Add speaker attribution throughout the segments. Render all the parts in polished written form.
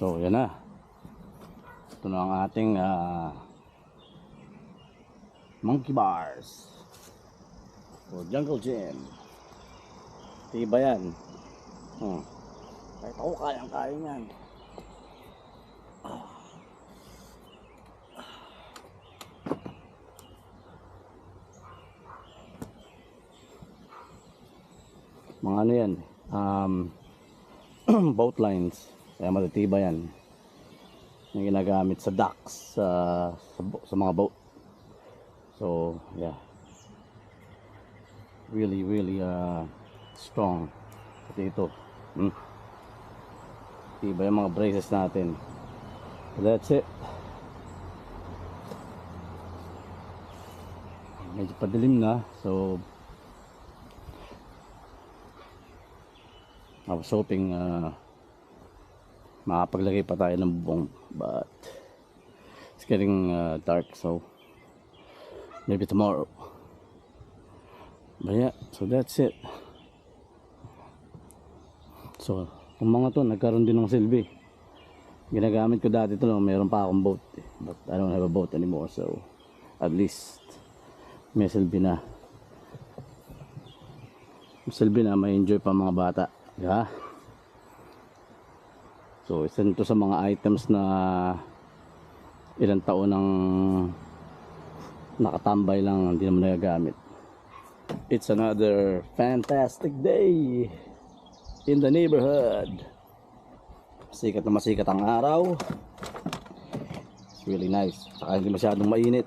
Speaker 1: So yan na. Ito na ang ating monkey bars o jungle gym. Tiba yan. Kahit ako kayang-kaya yan. Mga ano yan, boat lines, kaya matitiba yan yung ginagamit sa docks, sa mga boat. So yeah, really strong. Pati ito, tiba yung mga braces natin. So that's it. Medyo padilim na, so I was hoping makapaglagay pa tayo ng bubong, but it's getting dark, so maybe tomorrow. But yeah, so that's it. So yung mga to nagkaroon din ng silbi. Ginagamit ko dati ito lang, meron pa akong boat, but I don't have a boat anymore, so at least may silbi na. Silbi na, may enjoy pa mga bata. Yeah. So isa nito sa mga items na ilang taon nang nakatambay lang, hindi naman nagagamit. It's another fantastic day in the neighborhood. Sikat na masikat ang araw. It's really nice. Saka hindi masyadong mainit.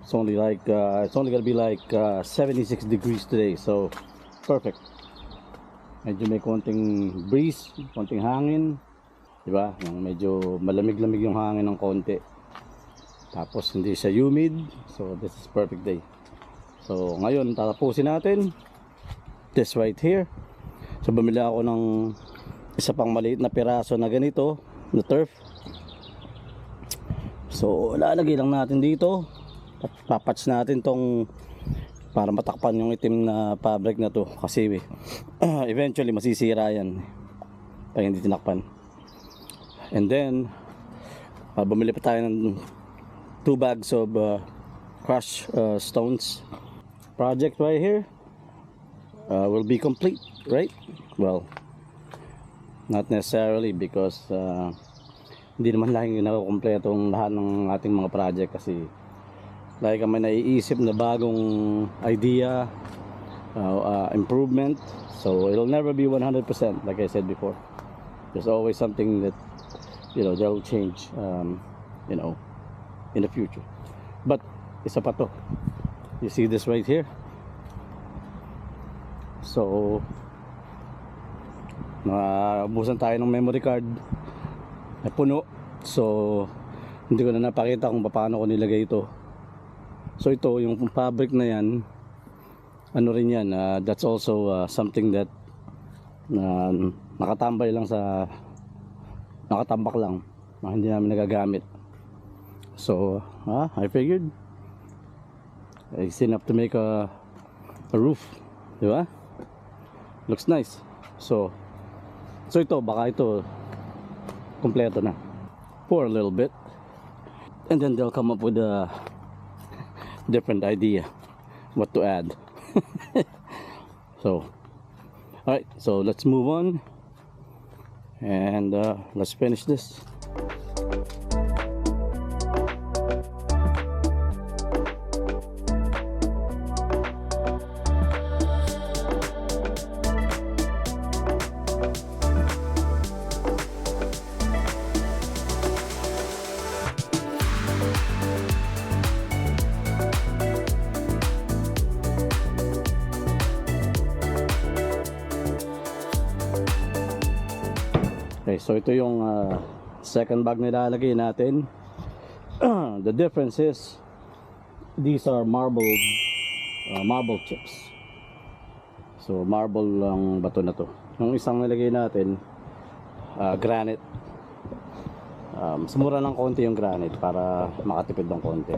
Speaker 1: It's only gonna be like 76 degrees today, so perfect. Medyo may konting breeze, konting hangin, di ba? Yung medyo malamig-lamig yung hangin ng konti. Tapos hindi siya humid, so this is perfect day. So ngayon tatapusin natin this right here. So bumili ako ng isa pang maliit na piraso na ganito, na turf. So lalagay lang natin dito. Papatch natin tong para matakpan yung itim na fabric na to, kasi eventually masisira yan pag hindi tinakpan. And then bumili pa tayo ng 2 bags of crushed stones. Project right here will be complete, right? Well, not necessarily, because hindi naman laging nakukumpleto ang lahat ng ating mga project, kasi like may naiisip na bagong idea, improvement, so it'll never be 100%. Like I said before, there's always something that, you know, that will change, you know, in the future. But isa pa to, you see this right here. So naubusan tayo ng memory card na puno, so hindi ko na napakita kung paano ko nilagay ito. So ito, yung fabric na yan, ano rin yan, that's also something that nakatambay lang nakatambak lang, hindi namin nagagamit. So I figured it's enough to make a roof, di ba? Looks nice. So ito, baka ito kompleto na for a little bit, and then they'll come up with a different idea what to add. So alright, so let's move on and let's finish this. Okay, so ito yung second bag na ilalagay natin. The difference is these are marble chips. So marble lang bato na to. Yung isang nilagay natin granite. Sumura ng konti yung granite para makatipid ng konti.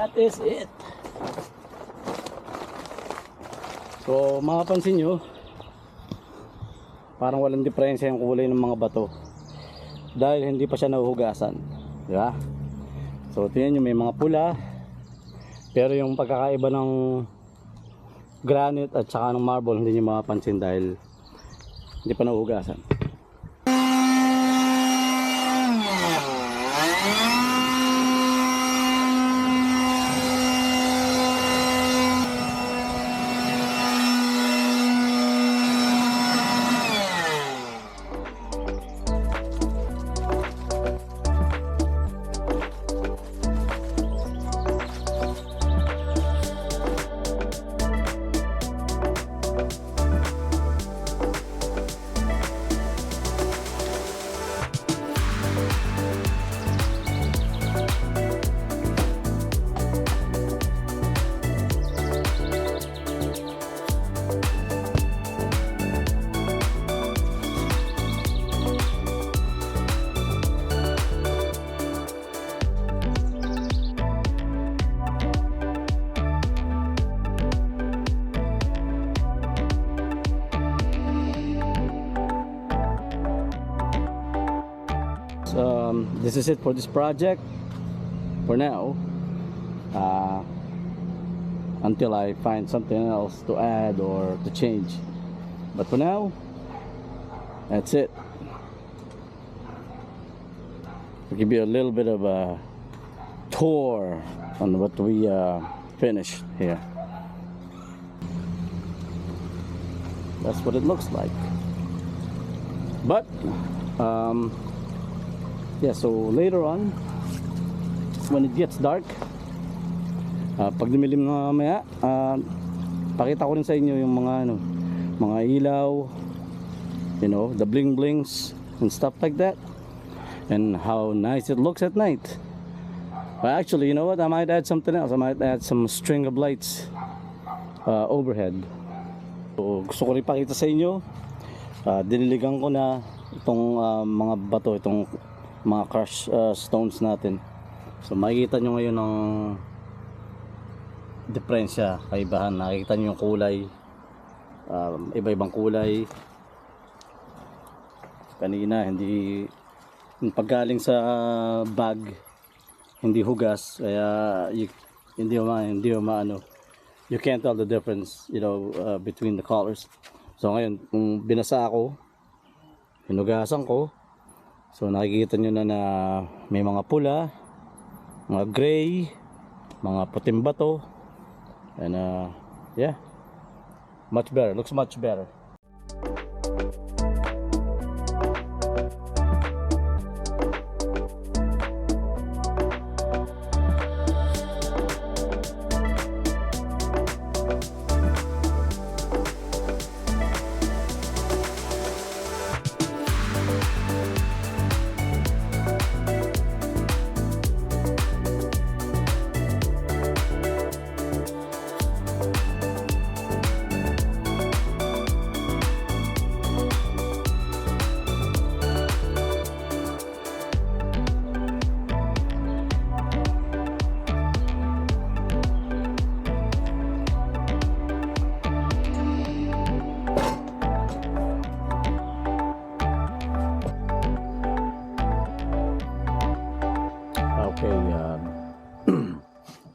Speaker 1: that is it. So mapapansin nyo, parang walang diferensya yung kulay ng mga bato dahil hindi pa siya nahuhugasan, di ba? So tingnan nyo, may mga pula, pero yung pagkakaiba ng granite at saka ng marble hindi nyo mapapansin dahil hindi pa nahuhugasan. This is it for this project for now, until I find something else to add or to change. But for now, that's it. I'll give you a little bit of a tour on what we finished here. That's what it looks like. But yeah, so later on when it gets dark, pag dumilim na mamaya, pakita ko rin sa inyo yung mga mga ilaw, you know, the bling blings and stuff like that, and how nice it looks at night. But actually, you know what, I might add something else. I might add some string of lights overhead. So gusto ko rin pakita sa inyo, diniligan ko na itong mga bato, itong mga crushed stones natin. So makikita nyo ngayon ng diferensya, kaibahan. Nakikita nyo yung kulay, iba-ibang kulay. Kanina hindi, paggaling sa bag hindi hugas, kaya hindi maano, you can't tell the difference, you know, between the colors. So ngayon kung binasa ako, hinugasan ko, so nakikita nyo na may mga pula, mga gray, mga puting bato, and yeah, much better, looks much better.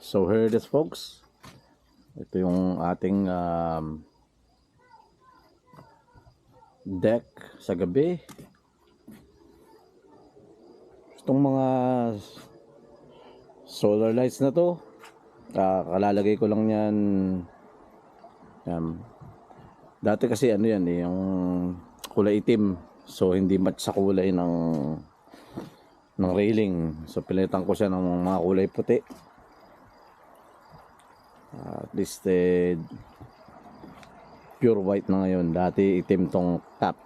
Speaker 1: So here it is, folks. Ito yung ating deck sa gabi. Itong mga solar lights na to, kalalagay ko lang yan. Dati kasi ano yan eh, yung kulay itim, so hindi match sa kulay ng railing. So pilitan ko siya ng mga kulay puti. At least pure white na ngayon. Dati itim tong top,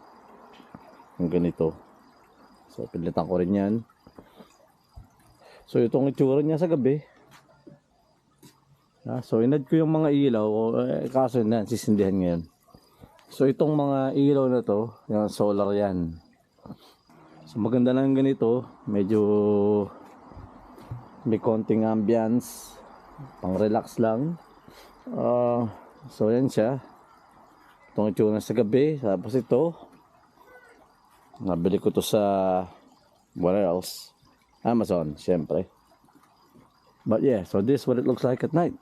Speaker 1: yung ganito. So pilitan ko rin yan. So itong itsura niya sa gabi. So inad ko yung mga ilaw, kaso na sisindihan ngayon. So itong mga ilaw na to, yung solar yan. So maganda lang ganito, medyo may konting ambience, Pang relax lang. So yan siya. Itong itsura sa gabi. Tapos ito, nabili ko to sa where else? Amazon, syempre. But yeah, so this is what it looks like at night.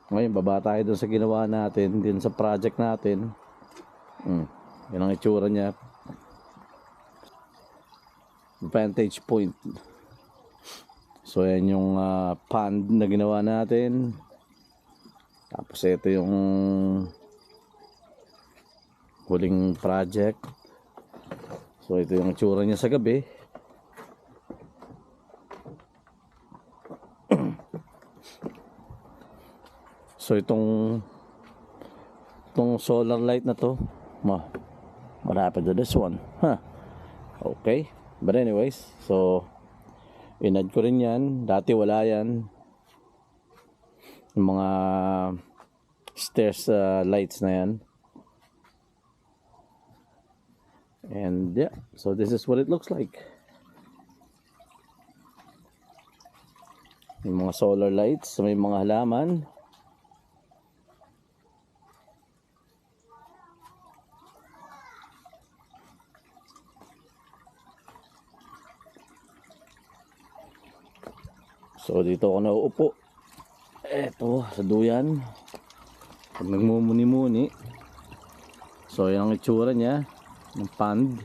Speaker 1: Ngayon, baba tayo dun sa ginawa natin, din sa project natin. Yan ang itsura niya. Vantage point. So yan yung pond na ginawa natin. Tapos ito yung huling project. So ito yung itsura niya sa gabi. So itong solar light na to, what happened to this one? Okay, but anyways, so inad ko rin yan. Dati wala yan, yung mga stairs lights na yan. And yeah, so this is what it looks like. Yung mga solar lights, may mga halaman. So dito ako nauupo. Eto, sa duyan. Pag nagmumuni-muni. So yan ang itsura niya ng pond.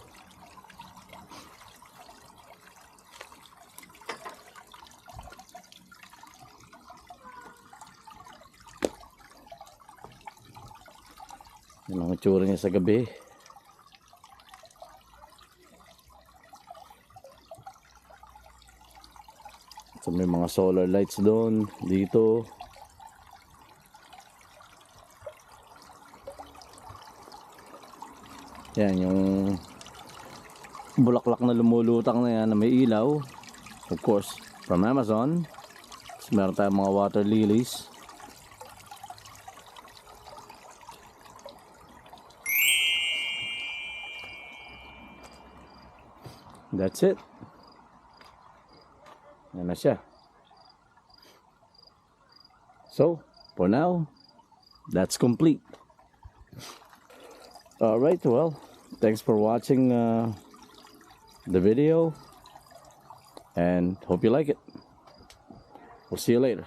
Speaker 1: Yan ang itsura niya sa gabi. So may mga solar lights doon, dito. Yan yung bulaklak na lumulutang na yan na may ilaw. Of course, from Amazon. Tapos meron tayong mga water lilies. That's it. Yan na siya. So, for now, that's complete. Alright, well, thanks for watching the video. And hope you like it. We'll see you later.